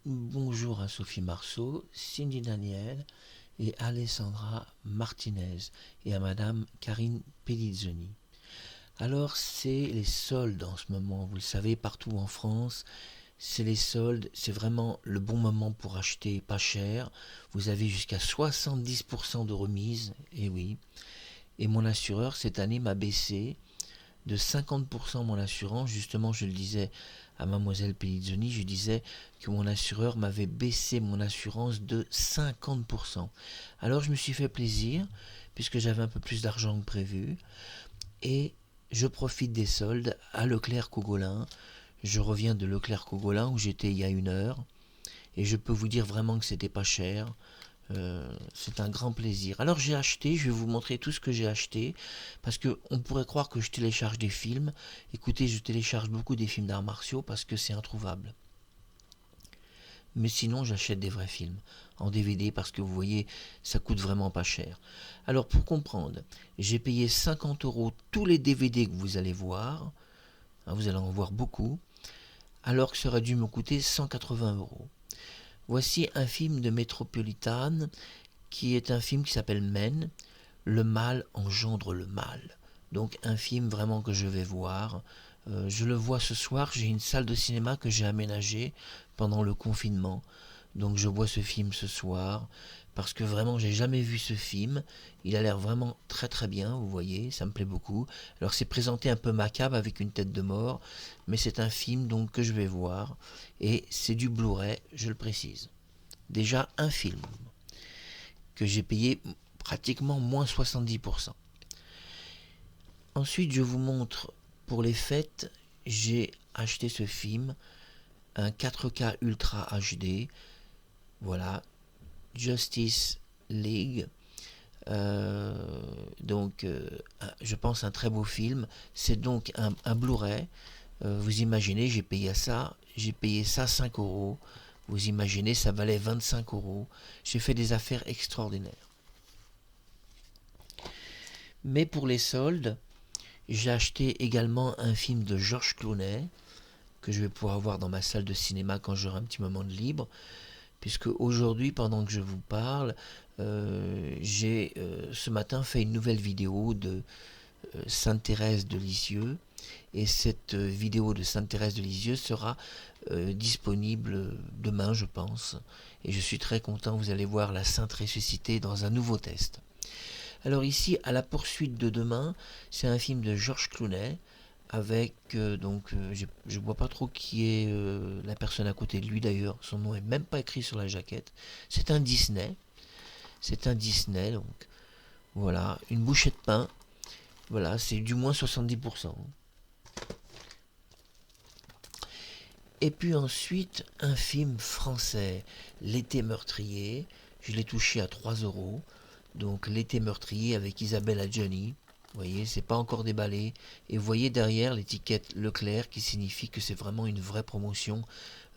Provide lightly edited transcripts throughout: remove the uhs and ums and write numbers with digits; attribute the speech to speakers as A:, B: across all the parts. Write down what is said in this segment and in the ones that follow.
A: Bonjour à Sophie Marceau, Cindy Daniel et Alessandra Martinez et à Madame Karine Pellizzoni. Alors c'est les soldes en ce moment, vous le savez, partout en France, c'est les soldes, c'est vraiment le bon moment pour acheter pas cher. Vous avez jusqu'à 70% de remise, et oui. Et mon assureur cette année m'a baissé de 50% mon assurance. Justement, je le disais à mademoiselle Pellizzoni, je disais que mon assureur m'avait baissé mon assurance de 50%. Alors je me suis fait plaisir, puisque j'avais un peu plus d'argent que prévu, et je profite des soldes à Leclerc-Cogolin. Je reviens de Leclerc-Cogolin où j'étais il y a 1 heure, et je peux vous dire vraiment que c'était pas cher. C'est un grand plaisir. Alors j'ai acheté, je vais vous montrer tout ce que j'ai acheté, parce que on pourrait croire que je télécharge des films. Écoutez, je télécharge beaucoup des films d'arts martiaux parce que c'est introuvable. Mais sinon, j'achète des vrais films en DVD parce que vous voyez, ça coûte vraiment pas cher. Alors pour comprendre, j'ai payé 50 € tous les DVD que vous allez voir. Vous allez en voir beaucoup, alors que ça aurait dû me coûter 180 €. Voici un film de Metropolitan qui est un film qui s'appelle Men. Le mal engendre le mal. Donc un film vraiment que je vais voir. Je le vois ce soir, j'ai une salle de cinéma que j'ai aménagée pendant le confinement. Donc je vois ce film ce soir parce que vraiment j'ai jamais vu ce film. Il a l'air vraiment très très bien, vous voyez, ça me plaît beaucoup. Alors c'est présenté un peu macabre avec une tête de mort, mais c'est un film donc que je vais voir et c'est du Blu-ray, je le précise. Déjà un film que j'ai payé pratiquement moins 70%. Ensuite, je vous montre pour les fêtes, j'ai acheté ce film, un 4K Ultra HD, voilà, Justice League. Je pense un très beau film. C'est donc un Blu-ray. Vous imaginez, j'ai payé ça 5 €. Vous imaginez, ça valait 25 €. J'ai fait des affaires extraordinaires. Mais pour les soldes, j'ai acheté également un film de Georges Clooney que je vais pouvoir voir dans ma salle de cinéma quand j'aurai un petit moment de libre, puisque aujourd'hui, pendant que je vous parle, j'ai ce matin fait une nouvelle vidéo de Sainte-Thérèse de Lisieux, et cette vidéo de Sainte-Thérèse de Lisieux sera disponible demain, je pense, et je suis très content. Vous allez voir la Sainte ressuscitée dans un nouveau test. Alors ici, à la poursuite de demain, c'est un film de Georges Clooney avec je vois pas trop qui est la personne à côté de lui d'ailleurs. Son nom est même pas écrit sur la jaquette. C'est un Disney. C'est un Disney donc voilà, une bouchée de pain. Voilà, c'est du moins 70%. Et puis ensuite, un film français, L'été meurtrier. Je l'ai touché à 3 €. Donc L'été meurtrier avec Isabelle Adjani. Vous voyez, c'est pas encore déballé. Et vous voyez derrière l'étiquette Leclerc qui signifie que c'est vraiment une vraie promotion.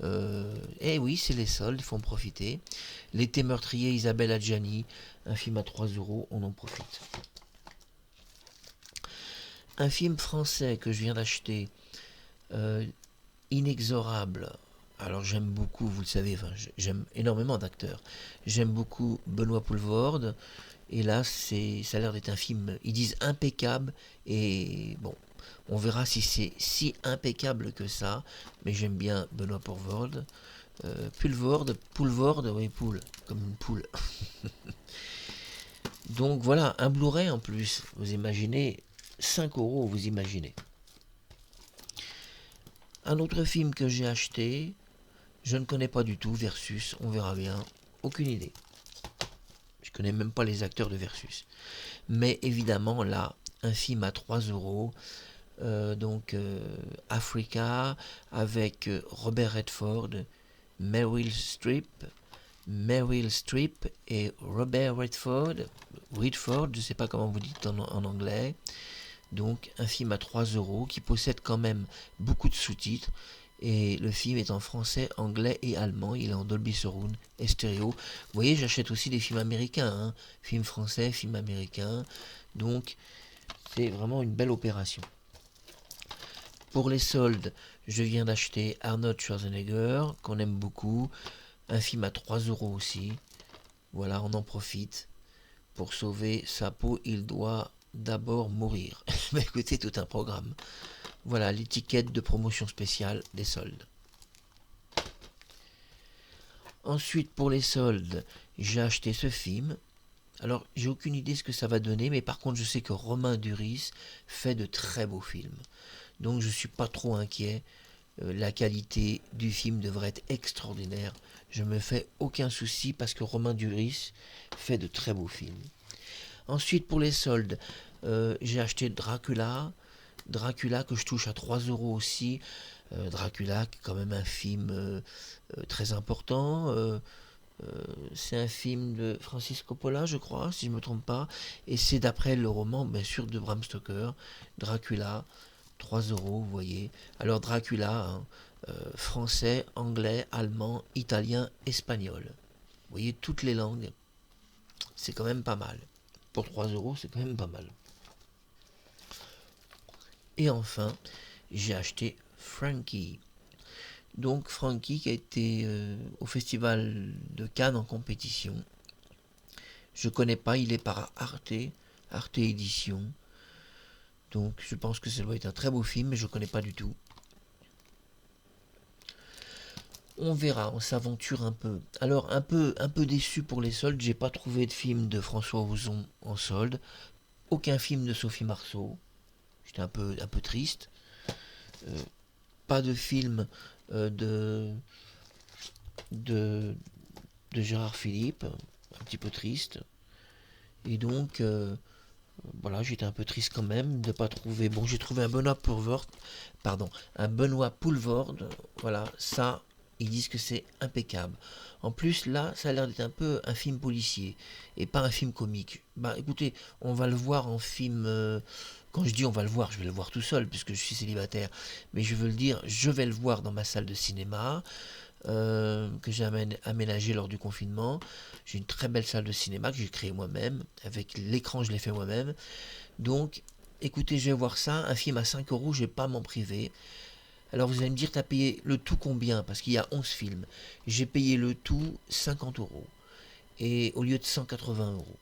A: Eh oui, c'est les soldes, il faut en profiter. L'été meurtrier, Isabelle Adjani, un film à 3 €, on en profite. Un film français que je viens d'acheter, Inexorable. Alors j'aime beaucoup, vous le savez, j'aime énormément d'acteurs. J'aime beaucoup Benoît Poelvoorde. Et là, ça a l'air d'être un film, ils disent impeccable. Et bon, on verra si c'est si impeccable que ça. Mais j'aime bien Benoît Poelvoorde. Poelvoorde, oui, poule, comme une poule. Donc voilà, un Blu-ray en plus. Vous imaginez, 5 €, vous imaginez. Un autre film que j'ai acheté, je ne connais pas du tout, Versus, on verra bien. Aucune idée. Je connais même pas les acteurs de Versus. Mais évidemment, là, un film à 3 €. Africa avec Robert Redford, Meryl Streep, et Robert Redford, je ne sais pas comment vous dites en anglais. Donc un film à 3 € qui possède quand même beaucoup de sous-titres. Et le film est en français, anglais et allemand. Il est en Dolby Surround et stéréo. Vous voyez, j'achète aussi des films américains. Films français, films américains. Donc c'est vraiment une belle opération. Pour les soldes, je viens d'acheter Arnold Schwarzenegger, qu'on aime beaucoup. Un film à 3 euros aussi. Voilà, on en profite. Pour sauver sa peau, il doit d'abord mourir. Mais écoutez, tout un programme. Voilà l'étiquette de promotion spéciale des soldes. Ensuite, pour les soldes, j'ai acheté ce film. Alors, j'ai aucune idée ce que ça va donner, mais par contre, je sais que Romain Duris fait de très beaux films. Donc, je ne suis pas trop inquiet. La qualité du film devrait être extraordinaire. Je me fais aucun souci parce que Romain Duris fait de très beaux films. Ensuite, pour les soldes, j'ai acheté Dracula. Dracula que je touche à 3 euros aussi. Dracula, qui est quand même un film très important. C'est un film de Francis Coppola, je crois, si je ne me trompe pas. Et c'est d'après le roman, bien sûr, de Bram Stoker. Dracula, 3 euros, vous voyez. Alors Dracula, hein, français, anglais, allemand, italien, espagnol. Vous voyez, toutes les langues. C'est quand même pas mal. Pour 3 euros, c'est quand même pas mal. Et enfin, j'ai acheté Frankie. Donc Frankie qui a été au festival de Cannes en compétition. Je connais pas, il est par Arte Édition. Donc je pense que ça doit être un très beau film, mais je connais pas du tout. On verra, on s'aventure un peu. Alors un peu déçu pour les soldes, j'ai pas trouvé de film de François Ozon en solde, aucun film de Sophie Marceau. J'étais un peu triste. Pas de film de Gérard Philippe, un petit peu triste. Et donc, voilà, j'étais un peu triste quand même de ne pas trouver. Bon, j'ai trouvé un Benoît Poulvorde. Voilà, ça, ils disent que c'est impeccable. En plus, là, ça a l'air d'être un peu un film policier et pas un film comique. Bah, écoutez, on va le voir en film. Quand je dis on va le voir, je vais le voir tout seul puisque je suis célibataire. Mais je veux le dire, je vais le voir dans ma salle de cinéma. Que j'ai aménagé lors du confinement. J'ai une très belle salle de cinéma que j'ai créée moi-même. Avec l'écran, je l'ai fait moi-même. Donc, écoutez, je vais voir ça. Un film à 5 euros, je ne vais pas m'en priver. Alors, vous allez me dire, tu as payé le tout combien? Parce qu'il y a 11 films. J'ai payé le tout 50 euros. Et au lieu de 180 euros.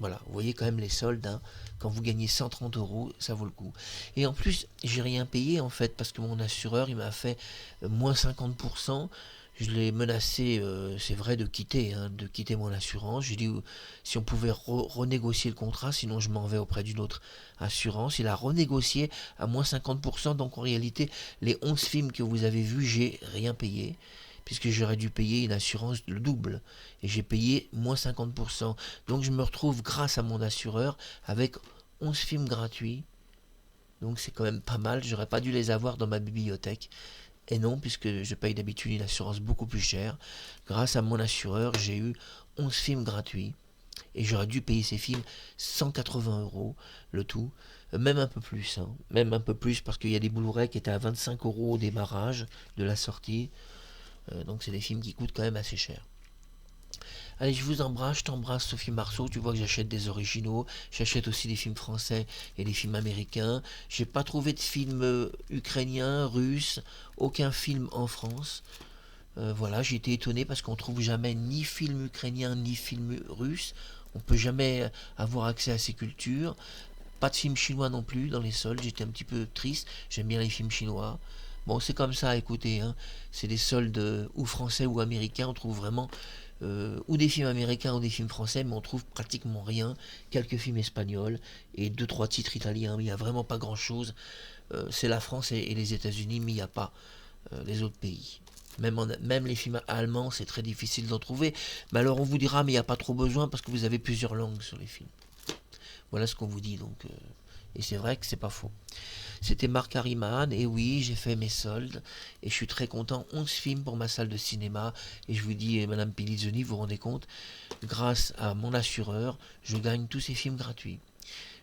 A: Voilà, vous voyez quand même les soldes, hein. Quand vous gagnez 130 euros, ça vaut le coup. Et en plus, j'ai rien payé en fait, parce que mon assureur, il m'a fait moins 50%. Je l'ai menacé, c'est vrai, de quitter mon assurance. J'ai dit si on pouvait renégocier le contrat, sinon je m'en vais auprès d'une autre assurance. Il a renégocié à moins 50%, donc en réalité, les 11 films que vous avez vus, j'ai rien payé puisque j'aurais dû payer une assurance le double. Et j'ai payé moins 50%. Donc je me retrouve grâce à mon assureur avec 11 films gratuits. Donc c'est quand même pas mal. J'aurais pas dû les avoir dans ma bibliothèque. Et non, puisque je paye d'habitude une assurance beaucoup plus chère. Grâce à mon assureur, j'ai eu 11 films gratuits. Et j'aurais dû payer ces films 180 euros le tout. Même un peu plus. Hein. Même un peu plus parce qu'il y a des Blu-ray qui étaient à 25 euros au démarrage de la sortie. Donc c'est des films qui coûtent quand même assez cher. Allez, je vous embrasse, je t'embrasse Sophie Marceau, tu vois que j'achète des originaux, j'achète aussi des films français et des films américains. J'ai pas trouvé de films ukrainiens, russes, aucun film en France. Voilà, j'ai été étonné parce qu'on trouve jamais ni film ukrainien ni film russe. On peut jamais avoir accès à ces cultures. Pas de film chinois non plus dans les soldes, j'étais un petit peu triste, j'aime bien les films chinois. Bon, c'est comme ça, écoutez, hein. C'est des soldes ou français ou américains, on trouve vraiment ou des films américains ou des films français, mais on trouve pratiquement rien. Quelques films espagnols et deux trois titres italiens, mais il n'y a vraiment pas grand chose. C'est la France et les États-Unis, mais il n'y a pas les autres pays. Même les films allemands, c'est très difficile d'en trouver. Mais alors on vous dira, mais il n'y a pas trop besoin parce que vous avez plusieurs langues sur les films. Voilà ce qu'on vous dit donc. Et c'est vrai que c'est pas faux. C'était Marc Hariman, et oui, j'ai fait mes soldes, et je suis très content, 11 films pour ma salle de cinéma, et je vous dis, Madame Pellizzoni, vous vous rendez compte, grâce à mon assureur, je gagne tous ces films gratuits.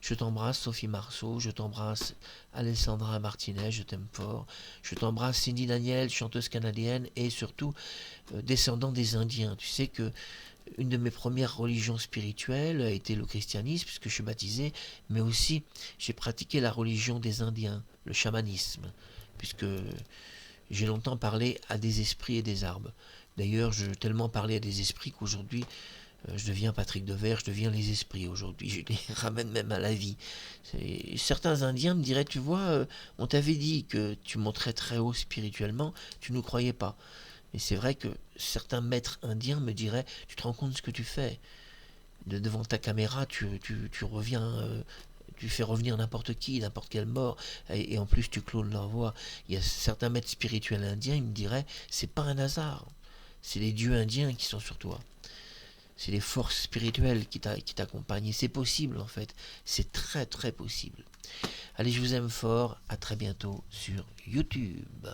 A: Je t'embrasse, Sophie Marceau, je t'embrasse, Alessandra Martinez, je t'aime fort, je t'embrasse, Cindy Daniel, chanteuse canadienne, et surtout, descendant des Indiens. Tu sais que Une de mes premières religions spirituelles a été le christianisme, puisque je suis baptisé, mais aussi j'ai pratiqué la religion des Indiens, le chamanisme, puisque j'ai longtemps parlé à des esprits et des arbres. D'ailleurs, je tellement parlé à des esprits qu'aujourd'hui, je deviens Patrick Devers, je deviens les esprits aujourd'hui. Je les ramène même à la vie. Certains Indiens me diraient, tu vois, on t'avait dit que tu monterais très haut spirituellement, tu ne nous croyais pas. Et c'est vrai que certains maîtres indiens me diraient, tu te rends compte de ce que tu fais. Devant ta caméra, tu reviens, tu fais revenir n'importe qui, n'importe quelle mort, et en plus tu clones leur voix. Il y a certains maîtres spirituels indiens, ils me diraient, c'est pas un hasard. C'est les dieux indiens qui sont sur toi. C'est les forces spirituelles qui t'accompagnent. Et c'est possible en fait. C'est très très possible. Allez, je vous aime fort. À très bientôt sur YouTube.